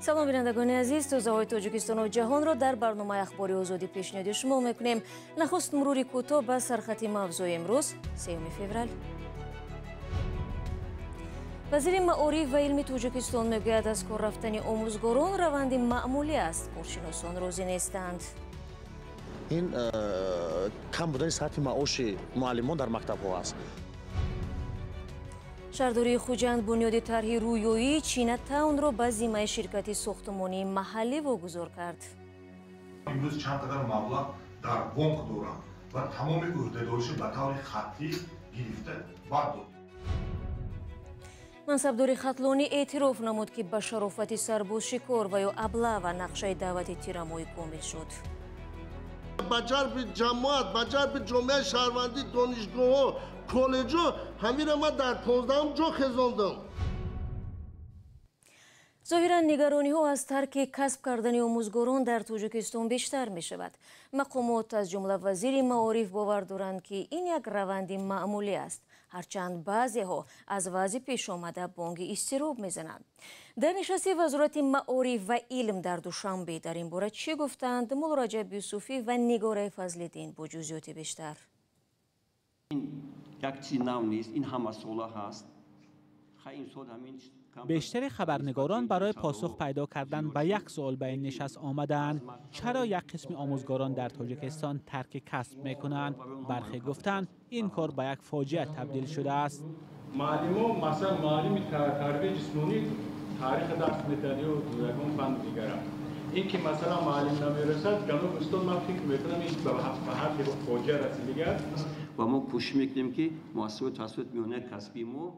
салом бинандагони азиз, тозаҳои Тоҷикистону ҷаҳонро дар барномаи ахбори озодӣ пешниҳоди шумо мекунем. Нахуст мурури кӯтоҳ ба сархати мавзӯи имрӯз 3 феврал. вазири маориф ва илми Тоҷикистон мегӯяд, аз кор рафтани омӯзгорон раванди маъмулӣ аст. Коршиносон розӣ нестанд. ин кам будани сатҳи маоши муаллимон дар мактабҳо аст. шаҳрдории Хуҷанд бунёди тарҳи рӯёии Чинатаунро ба зиммаи ширкати сохтмонии маҳаллӣ вогузор кард. имрӯз чанд қадар маблағ дар бонк дорам ва тамоми ӯҳдадоришро ба таври хаттӣ гирифта бад дод. мансабдори хатлонӣ эътироф намуд, ки ба шарофати сарбозшикор ва ё аблава нақшаи даъвати тирамоӣ комил шуд. ба ҷарби ҷамоат, ба ҷарби ҷомеаи шаҳрвандӣ, донишгоҳҳо, коллеҷҳо ҳамира ман дар 15-ум ҷо хезондам. зоҳиран нигарониҳо аз тарки касб кардани омӯзгорон дар Тоҷикистон бештар мешавад. мақомот аз ҷумла вазири маориф бовар доранд, ки ин як раванди маъмулӣ аст, ҳарчанд баъзеҳо аз вазъи пешомада бонги изтироб мезананд. дар нишасти вазорати маориф ва илм дар душанбе дар ин бора чӣ гуфтанд Муллораҷаб Юсуфӣ ва Нигораи Фазлиддин бо ҷузъиёти бештар. ин як чизи нав нест, ин ҳамасола ҳаст. بیشتر خبرنگاران برای پاسخ پیدا کردن به یک سوال به این نشست آمدند: چرا یک قسم آموزگاران در تاجیکستان ترک کسب میکنند؟ برخی گفتند این کار به یک فاجعه تبدیل شده است. معلم مثلا معلم تربیت جسمانی تاریخ درس میدن یا یکم فن دیگر. این که مثلا معلم نمیرسد، جناب استاد من فکر میکنم این به هر فاجعه رسیده و ما کوشش میکنیم که مؤسسات تحصیلات میانه کسبی ما.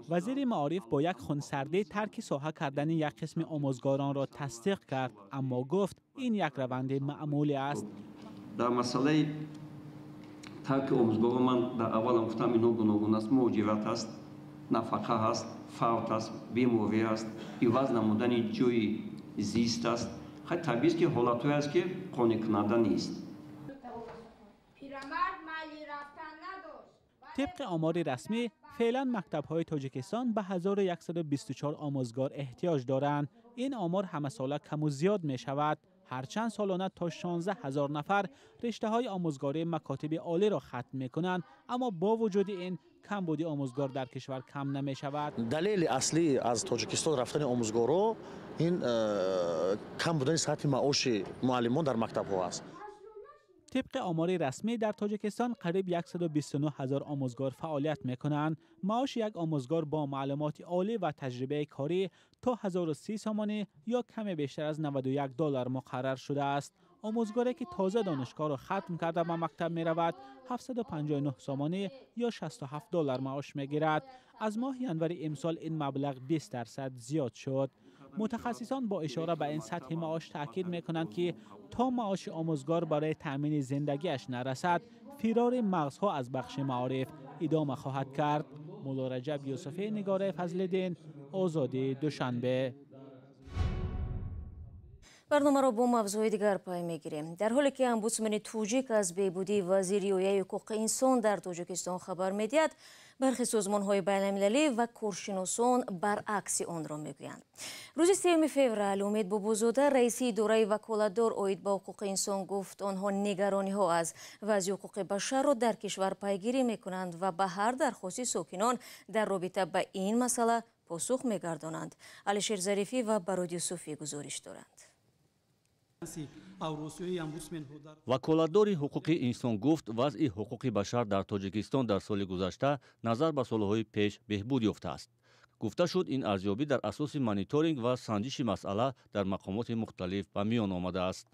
وزیر معارف با یک خونسردی ترک ساحه کردن یک قسم آموزگاران را تصدیق کرد، اما گفت این یک روند معمولی است. در مسئله ترک آموزگاران من در اول گفتم اینا گوناگون است، موجبات است، نفقه است، فوت است، بیماری است، عوض نمودن جای زیست است. خیلی طبیعی است که حالتی است که قانع کننده نیست. طبق آمار رسمی، فعلا مکتب‌های تاجیکستان به 1124 آموزگار احتیاج دارند. این آمار همه ساله کم و زیاد می شود، هرچند سالانه تا 16,000 نفر رشته‌های آموزگاری مکاتب عالی را ختم می‌کنند، اما با وجود این کمبود آموزگار در کشور کم نمی شود. دلیل اصلی از تاجیکستان رفتن آموزگارا این کم بودن سطح معاش معلمان در مکتب‌ها است. طبق آمار رسمی در تاجیکستان قریب 129,000 آموزگار فعالیت می‌کنند. معاش یک آموزگار با معلومات عالی و تجربه کاری تا 1030 سامانه یا کمی بیشتر از $91 مقرر شده است. آموزگاری که تازه دانشگاه را ختم کرده به مکتب می رود 759 سامانه یا $67 معاش می گیرد. از ماه ینور امسال این مبلغ 20% زیاد شد. متخصصان با اشاره به این سطح معاش تاکید می کنند که تا معاش آموزگار برای تأمین زندگیش نرسد، فرار مغزها از بخش معارف ادامه خواهد کرد. مولارجب یوسفی، نگاره فضل‌الدین، آزادی دوشنبه. барномаро бо мавзӯи дигар пай мегирем. дар ҳоле ки омбудсмани тоҷик аз беҳбудии вазир риояи ҳуқуқи инсон дар Тоҷикистон хабар медиҳад, бархи созмонҳои байналмилалӣ ва коршиносон баръакси онро мегӯянд. рӯзи 3 феврал умед бобозода, раиси идораи ваколатдор оид ба ҳуқуқи инсон гуфт онҳо нигарониҳо аз вазъи ҳуқуқи башарро дар кишвар пайгирӣ мекунанд ва ба ҳар дархости сокинон дар робита ба ин масъала посух мегардонанд. Алишер Зарифӣ ва Барод Юсуфӣ гузориш доранд. ваколатдори ҳуқуқи инсон гуфт вазъи ҳуқуқи башар дар тоҷикистон дар соли гузашта назар ба солҳои пеш беҳбуд ёфтааст. гуфта шуд, ин арзёбӣ дар асоси мониторинг ва санҷиши масъала дар мақомоти мухталиф ба миён омадааст.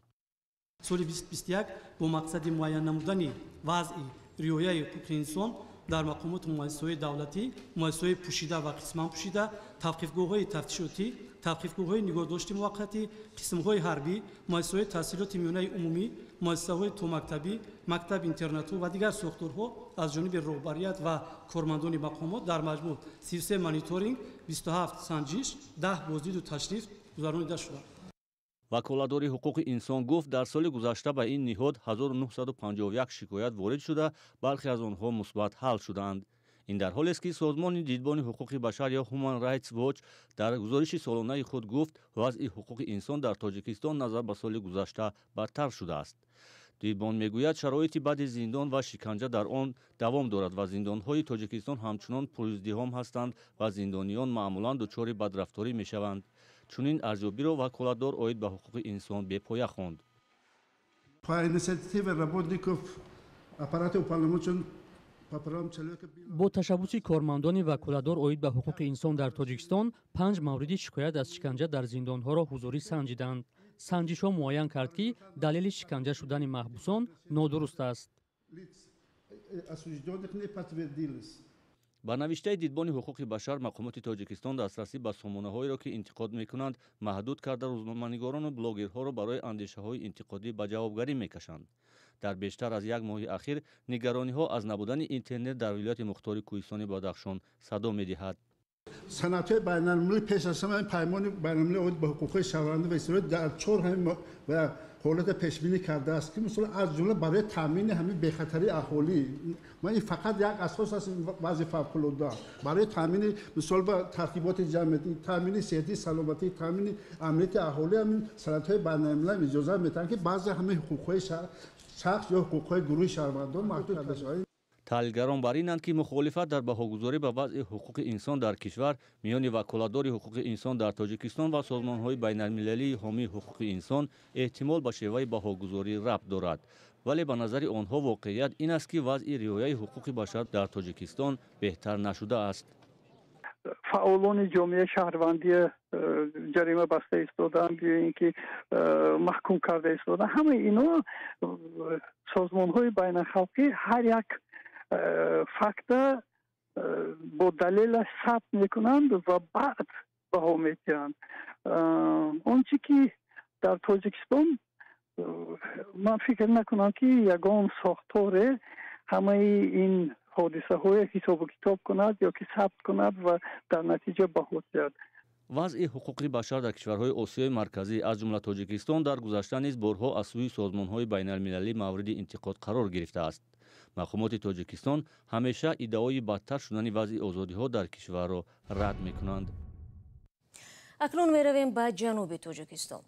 соли 2021 бо мақсади муайян намудани вазъи риояи ҳуқуқи инсон дар мақомоти муассисаҳои давлатӣ, муассисаҳои пӯшида ва қисман пӯшида, тавқифгоҳҳои тафтишотӣ, тавқифгоҳҳои нигоҳдошти муваққатӣ, қисмҳои ҳарбӣ, муассисаҳои таҳсилоти миёнаи умумӣ, муассисаҳои томактабӣ, мактаби интернату ва дигар сохторҳо аз ҷониби роҳбарият ва кормандони мақомот дар маҷмӯъ 33 мониторинг, 27 санҷиш, 10 боздиду ташриф гузаронида шуданд. ваколатдори ҳуқуқи инсон гуфт, дар соли гузашта ба ин ниҳод 1951 шикоят ворид шуда, бархе аз онҳо мусбат ҳал шуданд. این در حالی است که سازمان دیدبان حقوق بشر یا Human Rights Watch در گزارش سالانه خود گفت وضع حقوق انسان در تاجیکستان نظر به سال گذشته بدتر شده است. دیدبان میگوید شرایط بد زندان و شکنجه در آن دوام دارد و زندانهای تاجیکستان همچنان پرازدحام هستند و زندانیان معمولا دچار بدرفتاری میشوند. چنین ارزیابی را وکالتدار عاید به حقوق انسان به پایه خواند. با تشبث کارمندان وکالتدار عاید به حقوق انسان در تاجیکستان 5 مورد شکایت از شکنجه در زندانها را حضوری سنجیدند. سنجش‌ها معین کرد که دلیل شکنجه شدن محبوسان نادرست است. با نوشته دیدبان حقوق بشر مقامات تاجیکستان دسترسی به سامانه‌هایی را که انتقاد می‌کنند محدود کرده روزنامه‌نگاران و بلاگرها را برای اندیشه‌های انتقادی به جوابگری می‌کشند. در بیشتر از یک ماه اخیر نگرانی‌ها از نبودن اینترنت در ولایت مختار کوهستان بدخشان صدا می‌دهد. صنعت‌های بین‌المللی پیش از همه پیمان بین‌المللی عاید به حقوق شهروندان و اسرائیل در 4 هم و حالت پیش‌بینی کرده است که مثلا از جمله برای تامین همین بخطری اهالی ما این فقط یک اساس است وضع فوق‌العاده برای تامین مثلا با ترتیبات جمعیتی تامین صحتی سلامتی تامین امنیت اهالی همین صنعت‌های بین‌المللی اجازه میدن که بعضی همه حقوق‌های شخص یا حقوق‌های گروه شهروندان محدود کرده شود. تحلیلگران بر اینند که مخالفت در بهاگذاری به وضع حقوق انسان در کشور میان وکالتدار حقوق انسان در تاجیکستان و سازمان‌های بین‌المللی حامی حقوق انسان احتمال به شیوه بهاگذاری ربط دارد، ولی به نظر آنها واقعیت این است که وضع رعایت حقوق بشر در تاجیکستان بهتر نشده است. فعالان جامعه شهروندی جریمه بسته ایستادند یا اینکه محکوم کرده ایستادند، همه اینا سازمان‌های بین‌الخلقی هر یک فکت با دلیل ثبت میکنند و بعد بها میگیرند. اونچه که در تاجیکستان من فکر نکنم که یگان ساختار همه این حادثه های حساب و کتاب کند یا که ثبت کند و در نتیجه بها گیرد. وضع حقوق بشر در کشورهای آسیای مرکزی از جمله تاجیکستان در گذشته نیز بارها از سوی سازمان‌های بین‌المللی مورد انتقاد قرار گرفته است. مقامات تاجیکستان همیشه ادعای بدتر شدن وضع آزادی‌ها در کشور را رد می‌کنند. اکنون می‌رویم به جنوب تاجیکستان.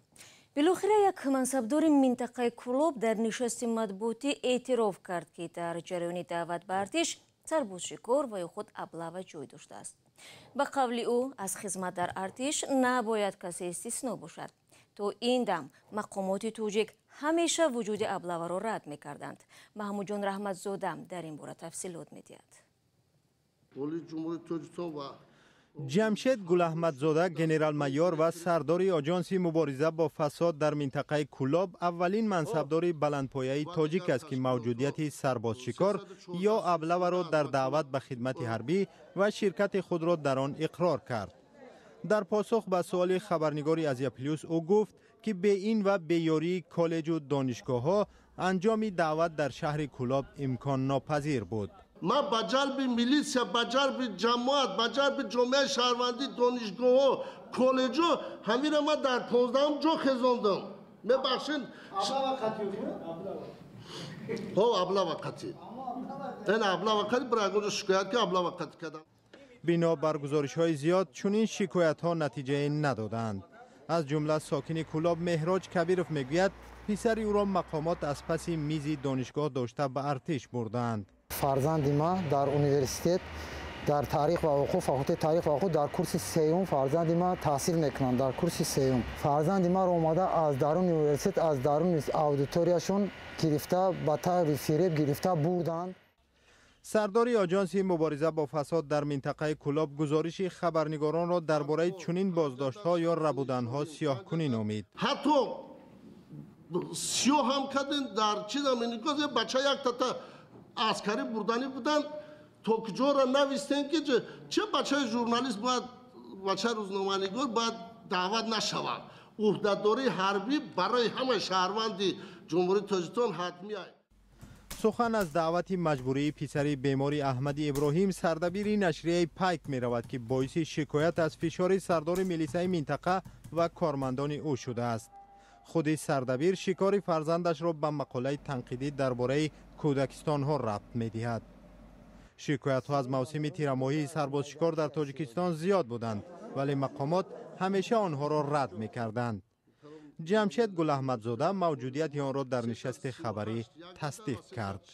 بالاخره یک منصبدار منطقه کلوب در نشست مطبوعاتی اعتراف کرد که در جریان دعوت به ارتش سربازشکار و یا خود ابله جای داشته است. به قول او از خدمت در ارتش نباید کسی استثنا باشد. تا این دم مقامات توجیک همیشه وجود ابله را رد می‌کردند. محمود جان رحمتزاده در این باره تفصیلات می‌دهد. جمشید گل احمدزاده گنرال مایور و سردار آژانس مبارزه با فساد در منطقه کلاب اولین منصبدار بلندپایه تاجیک است که موجودیت سربازشکار یا ابله را در دعوت به خدمت حربی و شرکت خود را در آن اقرار کرد. در پاسخ به سوال خبرنگار ازیا پلیوس او گفت که به این و به یاری کالج و دانشگاه‌ها انجام دعوت در شهر کلاب امکان ناپذیر بود. ما با جلب میلیسیا، با جلب جماعت، با جلب جامعه شهروندی دانشگاه کالج همین را ما در 15 جا خزاندم. ببخشید. ابله وقتی. این ابله وقتی برای شکایت که ابله وقتی کردم. بنا بر گزارش‌های زیاد چنین شکایت‌ها نتیجه ندادند. از جمله ساکن کلاب مهراج کبیرов میگوید پسر او را مقامات از پس میز دانشگاه داشته به ارتش بردند. فرزند ما در انیورسیته در تاریخ و حقوق فاکولته تاریخ و حقوق در کورس سوم فرزند ما تحصیل میکنند. در کورس سوم فرزند ما را اومده از درون انیورسیته از درون اودیتوریاشون گرفته با طور فریب گرفته بردند. سردار آژانس مبارزه با فساد در منطقه کلاب گزارش خبرنگاران را درباره چنین بازداشت‌ها یا ربودن‌ها سیاه‌کنی نامید. حتی سیاه هم کردن در چیز امنیتی بچه یک تا عسکری بردنی بودن تا کجا را نویستن که چه بچه ژورنالیست باید بچه روزنامه‌نگار باید دعوت نشود. عهدهداری حربی برای همه شهروندی جمهوری تاجیکستان حتمی است. سخن از دعوت مجبوری پسر بیماری احمد ابراهیم سردبیر نشریه پایک می رود که باعث شکایت از فشار سردار میلیسای منطقه و کارمندان او شده است. خود سردبیر شکار فرزندش را به مقاله تنقیدی درباره کودکستان ها ربط می دهد. شکایت‌ها از موسم تیرماهی سربازشکار در تاجیکستان زیاد بودند ولی مقامات همیشه آنها را رد می‌کردند. جمشید گل احمدزاده موجودیت آن را در نشست خبری تصدیق کرد.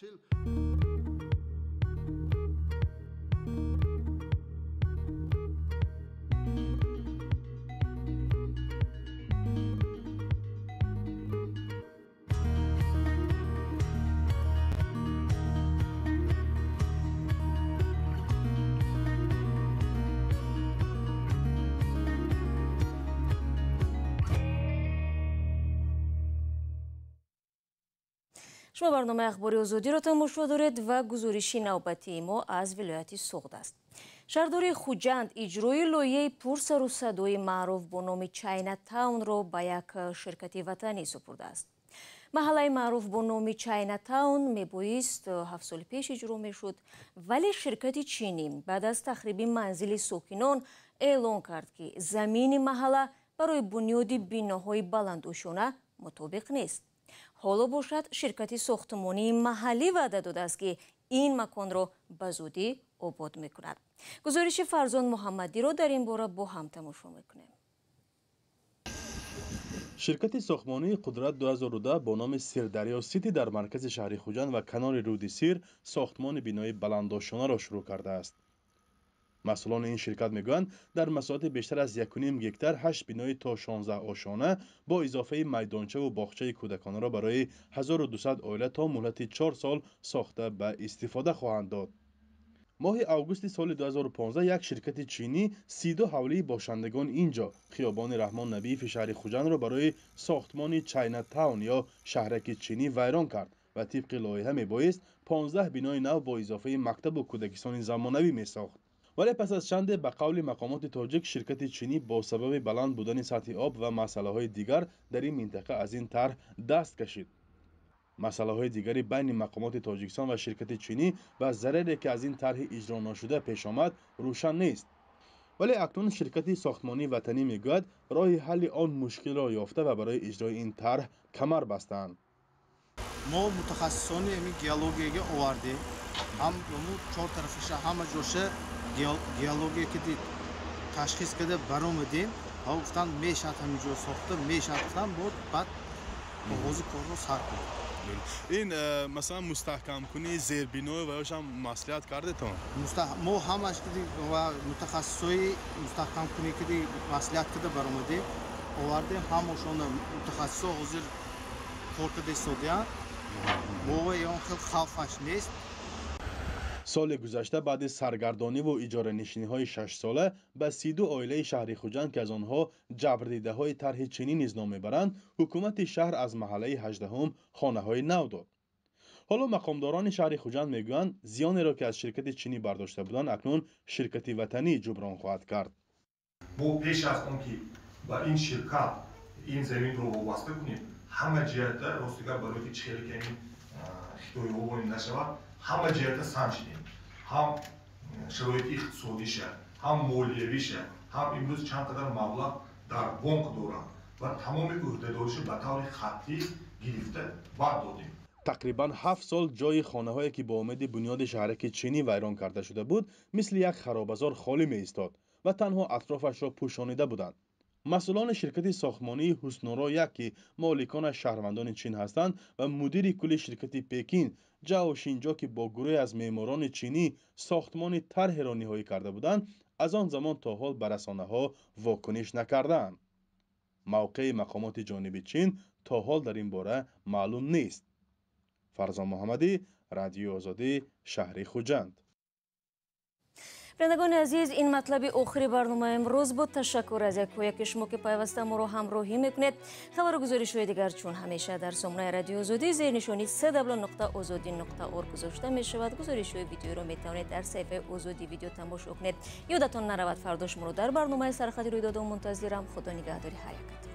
شما برنامه اخباری آزادی را تماشا دارید و گزارشی نوبتی ما از ولایت سوغد است. شهرداری خوجند اجرای لایحه پرسر و صدای معروف با نام چاینا تاون را به یک شرکت وطنی سپرده است. محله معروف با نام چاینا تاون میبایست 7 سال پیش اجرا میشد ولی شرکت چینی بعد از تخریب منزل ساکنان اعلان کرد که زمین محله برای بنیاد بیناهای بلندوشانه مطابق نیست. حالا باشد شرکت ساختمانی محلی وعده داده است که این مکان را به زودی آباد میکند. گزارش فرزان محمدی را در این باره با هم تماشا میکنیم. شرکت ساختمانی قدرت 2010 با نام سیردریا سیتی در مرکز شهر خوجند و کنار رود سیر ساختمان بینای بلندوشانه را شروع کرده است. مسئولان این شرکت میگویند در مساحت بیشتر از 1.5 گکتار 8 بینای تا 16 آشانه با اضافه میدانچه و باغچه کودکانه را برای 1200 عائله تا مهلت 4 سال ساخته به استفاده خواهند داد. ماه اوگوست سال 2015 یک شرکت چینی 32 حوله باشندگان اینجا خیابان رحمان نبی شهر خوجند را برای ساختمان چاینا تاون یا شهرک چینی ویران کرد و طبق لایحه میبایست 15 بینای نو با اضافه مکتب و کودکستان زمانوی میساخت. ولی پس از چند به قول مقامات تاجیک شرکت چینی با سبب بلند بودن سطح آب و مسئله‌های دیگر در این منطقه از این طرح دست کشید. مسئله‌های دیگری بین مقامات تاجیکستان و شرکت چینی و ضرری که از این طرح اجرا نشده پیش آمد روشن نیست. ولی اکنون شرکت ساختمانی وطنی میگوید راه حل آن مشکل را یافته و برای اجرای این طرح کمر بستند. ما متخصصان گیولوژی آوردیم. هم چهار طرفش همه جوشه گیولوژی که تشخیص کرده برآمدیم. ها گفتن میشه همینجور ساخته میشه گفتن بود بعد آغاز کار رو سر کنیم. این مثلا مستحکم کنی زیربنا و یاش هم مسئولیت کرده تا ما همش کردی و متخصصای مستحکم کنی کردی مسئولیت کرده برآمده آورده همشون متخصصا حاضر کار کرده سودیان ما یا خیلی خوفش نیست. سال گذشته بعد سرگردانی و اجاره نشینی های 6 ساله به 32 عائله شهر خوجند که از آنها جبردیده های طرح چینی نیز نام میبرند حکومت شهر از محله 18 خانه های نو داد. حالا مقامداران شهر خوجند میگویند زیانی را که از شرکت چینی برداشته بودند اکنون شرکت وطنی جبران خواهد کرد. با پیش از اون که با این شرکت این زمین رو وابسته کنیم همه جهت راستیگر برای چهل کنیم خطوی وابونی نشود همه جهت سنجیدیم. هم شرایط اقتصادیشه هم مالیویشه هم امروز چند قدر مبلغ در بانک دارند و تمام عهدهداریش به طور خطی گرفته بعد دادیم. تقریبا 7 سال جای خانه هایی که با امید بنیاد شهرک چینی ویران کرده شده بود مثل یک خرابزار خالی می ایستاد و تنها اطرافش را پوشانیده بودند. مسئولان شرکت ساختمانی حسنورا یک که مالکان شهروندان چین هستند و مدیر کل شرکت پکین جاو شینجا که با گروه از معماران چینی ساختمان طرح را نهایی کرده بودند از آن زمان تا حال به رسانه‌ها واکنش نکردند. موقع مقامات جانب چین تا حال در این باره معلوم نیست. فرزان محمدی، رادیو آزادی، شهر خوجند. بینندگان عزیز این مطلب آخری برنامه امروز بود. تشکر از یک شما که پیوسته ما رو همراهی میکنید. خبر و گزارش‌های دیگر چون همیشه در سامانه رادیو آزادی زیر نشانی www.azadi.org گذاشته می شود. گزارش‌های ویدیو رو میتوانید در صفحه آزادی ویدیو تماشا کنید. یادتان نرود فردا شما رو در برنامه سرخط رویداد منتظرم. خدا نگهداری. حیات.